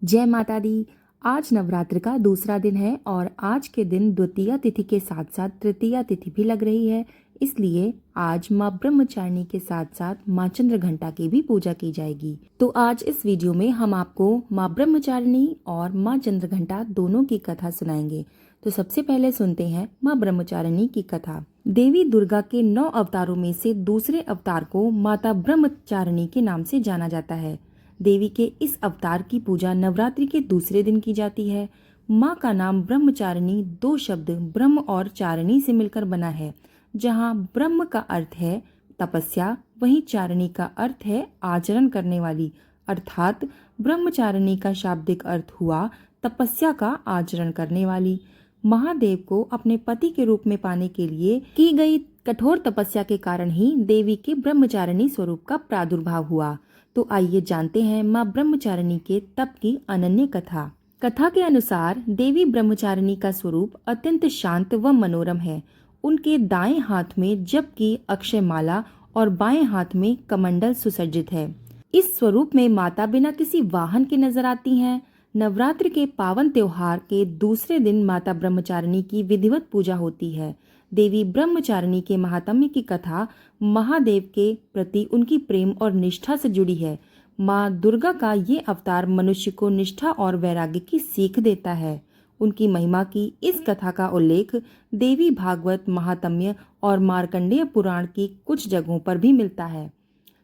जय माता दी। आज नवरात्र का दूसरा दिन है और आज के दिन द्वितीया तिथि के साथ साथ तृतीया तिथि भी लग रही है। इसलिए आज माँ ब्रह्मचारिणी के साथ साथ माँ चंद्रघंटा की भी पूजा की जाएगी। तो आज इस वीडियो में हम आपको माँ ब्रह्मचारिणी और माँ चंद्रघंटा दोनों की कथा सुनाएंगे। तो सबसे पहले सुनते हैं माँ ब्रह्मचारिणी की कथा। देवी दुर्गा के 9 अवतारों में से दूसरे अवतार को माता ब्रह्मचारिणी के नाम से जाना जाता है। देवी के इस अवतार की पूजा नवरात्रि के दूसरे दिन की जाती है। माँ का नाम ब्रह्मचारिणी 2 शब्द ब्रह्म और चारिणी से मिलकर बना है। जहाँ ब्रह्म का अर्थ है तपस्या, वहीं चारिणी का अर्थ है आचरण करने वाली, अर्थात ब्रह्मचारिणी का शाब्दिक अर्थ हुआ तपस्या का आचरण करने वाली। महादेव को अपने पति के रूप में पाने के लिए की गई कठोर तपस्या के कारण ही देवी के ब्रह्मचारिणी स्वरूप का प्रादुर्भाव हुआ। तो आइए जानते हैं माँ ब्रह्मचारिणी के तप की अनन्य कथा। कथा के अनुसार देवी ब्रह्मचारिणी का स्वरूप अत्यंत शांत व मनोरम है। उनके दाएं हाथ में जप की अक्षय माला और बाएं हाथ में कमंडल सुसज्जित है। इस स्वरूप में माता बिना किसी वाहन के नजर आती हैं। नवरात्र के पावन त्योहार के दूसरे दिन माता ब्रह्मचारिणी की विधिवत पूजा होती है। देवी ब्रह्मचारिणी के महात्म्य की कथा महादेव के प्रति उनकी प्रेम और निष्ठा से जुड़ी है। माँ दुर्गा का ये अवतार मनुष्य को निष्ठा और वैराग्य की सीख देता है। उनकी महिमा की इस कथा का उल्लेख देवी भागवत महात्म्य और मार्कंडेय पुराण की कुछ जगहों पर भी मिलता है।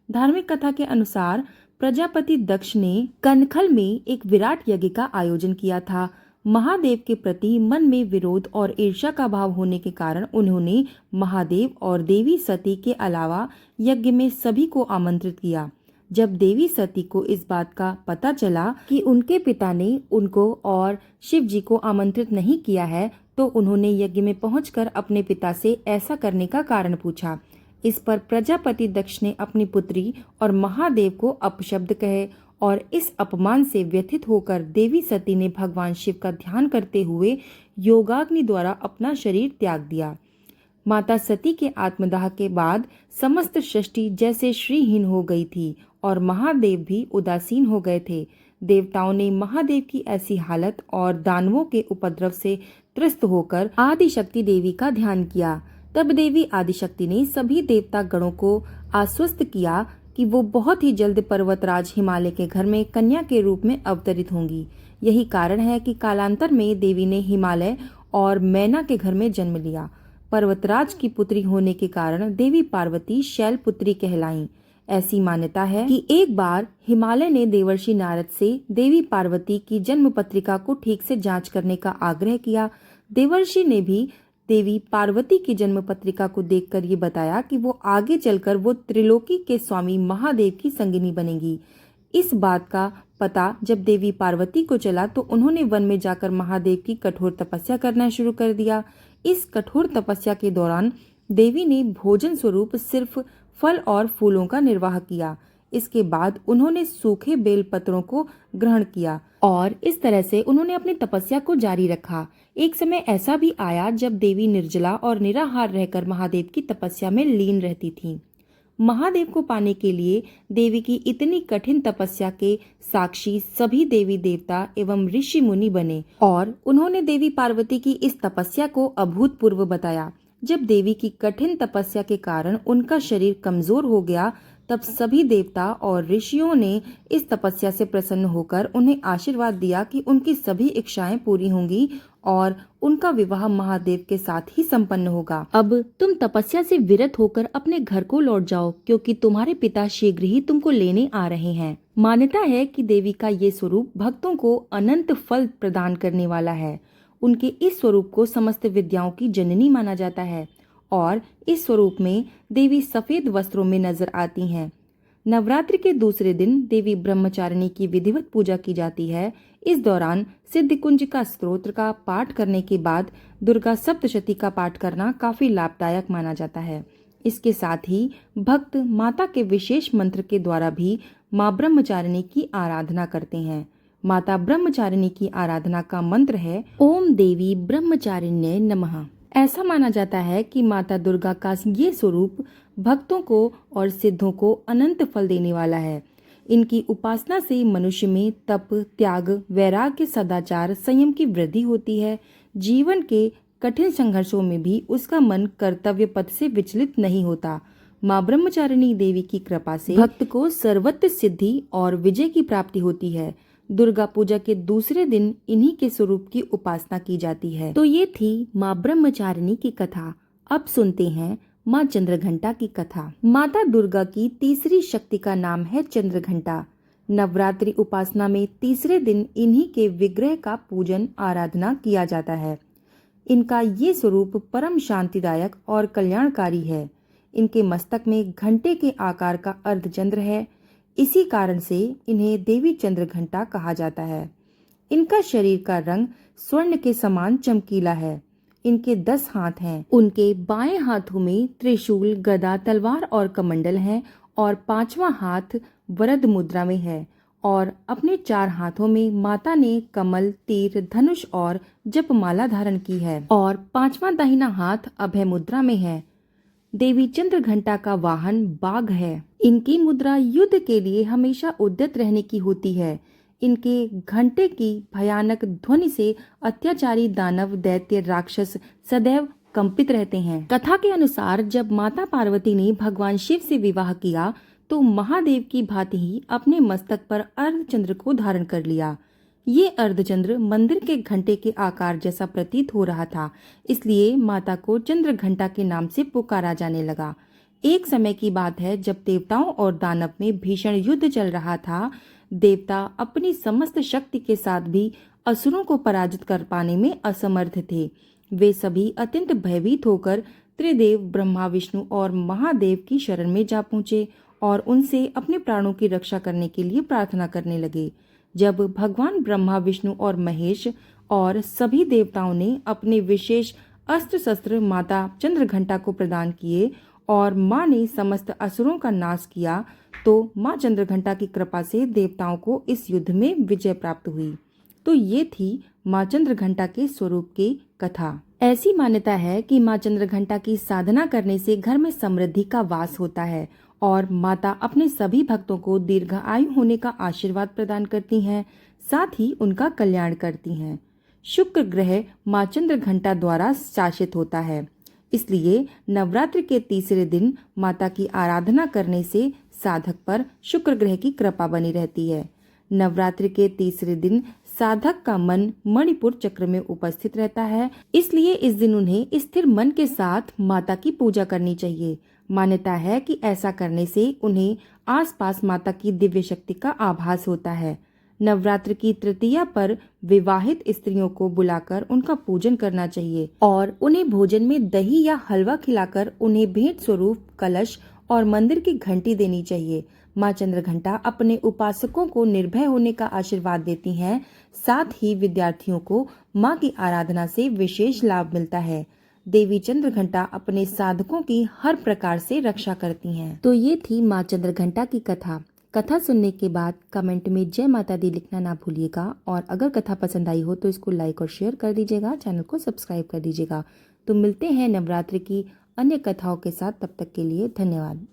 धार्मिक कथा के अनुसार प्रजापति दक्ष ने कनखल में एक विराट यज्ञ का आयोजन किया था। महादेव के प्रति मन में विरोध और ईर्ष्या का भाव होने के कारण उन्होंने महादेव और देवी सती के अलावा यज्ञ में सभी को आमंत्रित किया। जब देवी सती को इस बात का पता चला कि उनके पिता ने उनको और शिव जी को आमंत्रित नहीं किया है, तो उन्होंने यज्ञ में पहुंचकर अपने पिता से ऐसा करने का कारण पूछा। इस पर प्रजापति दक्ष ने अपनी पुत्री और महादेव को अपशब्द कहे और इस अपमान से व्यथित होकर देवी सती ने भगवान शिव का ध्यान करते हुए योगाग्नि द्वारा अपना शरीर त्याग दिया। माता सती के आत्मदाह के बाद समस्त सृष्टि जैसे श्रीहीन हो गई थी और महादेव भी उदासीन हो गए थे। देवताओं ने महादेव की ऐसी हालत और दानवों के उपद्रव से त्रस्त होकर आदिशक्ति देवी का ध्यान किया। तब देवी आदिशक्ति ने सभी देवता गणों को आश्वस्त किया कि वो बहुत ही जल्द पर्वतराज हिमालय के घर में कन्या के रूप में अवतरित होंगी। यही कारण है कि कालांतर में देवी ने हिमालय और मैना के घर में जन्म लिया। पर्वतराज की पुत्री होने के कारण देवी पार्वती शैलपुत्री कहलाईं। ऐसी मान्यता है कि एक बार हिमालय ने देवर्षि नारद से देवी पार्वती की जन्म पत्रिका को ठीक से जांच करने का आग्रह किया। देवर्षि ने भी देवी पार्वती की जन्म पत्रिका को देखकर ये बताया कि वो आगे चलकर वो त्रिलोकी के स्वामी महादेव की संगिनी बनेगी। इस बात का पता जब देवी पार्वती को चला तो उन्होंने वन में जाकर महादेव की कठोर तपस्या करना शुरू कर दिया। इस कठोर तपस्या के दौरान देवी ने भोजन स्वरूप सिर्फ फल और फूलों का निर्वाह किया। इसके बाद उन्होंने सूखे बेल पत्रों को ग्रहण किया और इस तरह से उन्होंने अपनी तपस्या को जारी रखा। एक समय ऐसा भी आया जब देवी निर्जला और निराहार रहकर महादेव की तपस्या में लीन रहती थीं। महादेव को पाने के लिए देवी की इतनी कठिन तपस्या के साक्षी सभी देवी देवता एवं ऋषि मुनि बने और उन्होंने देवी पार्वती की इस तपस्या को अभूतपूर्व बताया। जब देवी की कठिन तपस्या के कारण उनका शरीर कमजोर हो गया, तब सभी देवता और ऋषियों ने इस तपस्या से प्रसन्न होकर उन्हें आशीर्वाद दिया कि उनकी सभी इच्छाएं पूरी होंगी और उनका विवाह महादेव के साथ ही संपन्न होगा। अब तुम तपस्या से विरत होकर अपने घर को लौट जाओ, क्योंकि तुम्हारे पिता शीघ्र ही तुमको लेने आ रहे हैं। मान्यता है कि देवी का ये स्वरूप भक्तों को अनंत फल प्रदान करने वाला है। उनके इस स्वरूप को समस्त विद्याओं की जननी माना जाता है और इस स्वरूप में देवी सफेद वस्त्रों में नजर आती हैं। नवरात्रि के दूसरे दिन देवी ब्रह्मचारिणी की विधिवत पूजा की जाती है। इस दौरान सिद्धकुंजिका स्तोत्र का पाठ करने के बाद दुर्गा सप्तशती का पाठ करना काफी लाभदायक माना जाता है। इसके साथ ही भक्त माता के विशेष मंत्र के द्वारा भी माँ ब्रह्मचारिणी की आराधना करते हैं। माता ब्रह्मचारिणी की आराधना का मंत्र है ओम देवी ब्रह्मचारिण्ये नमः। ऐसा माना जाता है कि माता दुर्गा का ये स्वरूप भक्तों को और सिद्धों को अनंत फल देने वाला है। इनकी उपासना से मनुष्य में तप, त्याग, वैराग्य, सदाचार, संयम की वृद्धि होती है। जीवन के कठिन संघर्षों में भी उसका मन कर्तव्य पथ से विचलित नहीं होता। माँ ब्रह्मचारिणी देवी की कृपा से भक्त को सर्वत्र सिद्धि और विजय की प्राप्ति होती है। दुर्गा पूजा के दूसरे दिन इन्हीं के स्वरूप की उपासना की जाती है। तो ये थी माँ ब्रह्मचारिणी की कथा। अब सुनते हैं माँ चंद्रघंटा की कथा। माता दुर्गा की तीसरी शक्ति का नाम है चंद्रघंटा। नवरात्रि उपासना में तीसरे दिन इन्हीं के विग्रह का पूजन आराधना किया जाता है। इनका ये स्वरूप परम शांतिदायक और कल्याणकारी है। इनके मस्तक में घंटे के आकार का अर्धचंद्र है। इसी कारण से इन्हें देवी चंद्रघंटा कहा जाता है। इनका शरीर का रंग स्वर्ण के समान चमकीला है। इनके 10 हाथ हैं। उनके बाएं हाथों में त्रिशूल, गदा, तलवार और कमंडल हैं और 5वां हाथ वरद मुद्रा में है और अपने 4 हाथों में माता ने कमल, तीर, धनुष और जपमाला धारण की है और 5वां दाहिना हाथ अभय मुद्रा में है। देवी चंद्रघंटा का वाहन बाघ है। इनकी मुद्रा युद्ध के लिए हमेशा उद्यत रहने की होती है। इनके घंटे की भयानक ध्वनि से अत्याचारी दानव, दैत्य, राक्षस सदैव कंपित रहते हैं। कथा के अनुसार जब माता पार्वती ने भगवान शिव से विवाह किया तो महादेव की भांति ही अपने मस्तक पर अर्धचंद्र को धारण कर लिया। ये अर्धचंद्र मंदिर के घंटे के आकार जैसा प्रतीत हो रहा था, इसलिए माता को चंद्रघंटा के नाम से पुकारा जाने लगा। एक समय की बात है जब देवताओं और दानव में भीषण युद्ध चल रहा था। देवता अपनी समस्त शक्ति के साथ भी असुरों को पराजित कर पाने में असमर्थ थे। वे सभी अत्यंत भयभीत होकर त्रिदेव ब्रह्मा, विष्णु और महादेव की शरण में जा पहुंचे और उनसे अपने प्राणों की रक्षा करने के लिए प्रार्थना करने लगे। जब भगवान ब्रह्मा, विष्णु और महेश और सभी देवताओं ने अपने विशेष अस्त्र शस्त्र माता चंद्रघंटा को प्रदान किए और माँ ने समस्त असुरों का नाश किया, तो माँ चंद्रघंटा की कृपा से देवताओं को इस युद्ध में विजय प्राप्त हुई। तो ये थी माँ चंद्रघंटा के स्वरूप की कथा। ऐसी मान्यता है कि माँ चंद्रघंटा की साधना करने से घर में समृद्धि का वास होता है और माता अपने सभी भक्तों को दीर्घायु होने का आशीर्वाद प्रदान करती हैं, साथ ही उनका कल्याण करती हैं। शुक्र ग्रह माँ चंद्रघंटा द्वारा शासित होता है, इसलिए नवरात्रि के तीसरे दिन माता की आराधना करने से साधक पर शुक्र ग्रह की कृपा बनी रहती है। नवरात्रि के तीसरे दिन साधक का मन मणिपुर चक्र में उपस्थित रहता है, इसलिए इस दिन उन्हें स्थिर मन के साथ माता की पूजा करनी चाहिए। मान्यता है कि ऐसा करने से उन्हें आसपास माता की दिव्य शक्ति का आभास होता है। नवरात्र की तृतीया पर विवाहित स्त्रियों को बुलाकर उनका पूजन करना चाहिए और उन्हें भोजन में दही या हलवा खिलाकर उन्हें भेंट स्वरूप कलश और मंदिर की घंटी देनी चाहिए। माँ चंद्रघंटा अपने उपासकों को निर्भय होने का आशीर्वाद देती हैं, साथ ही विद्यार्थियों को माँ की आराधना से विशेष लाभ मिलता है। देवी चंद्रघंटा अपने साधकों की हर प्रकार से रक्षा करती हैं। तो ये थी माँ चंद्रघंटा की कथा। कथा सुनने के बाद कमेंट में जय माता दी लिखना ना भूलिएगा और अगर कथा पसंद आई हो तो इसको लाइक और शेयर कर दीजिएगा, चैनल को सब्सक्राइब कर दीजिएगा। तो मिलते हैं नवरात्रि की अन्य कथाओं के साथ, तब तक के लिए धन्यवाद।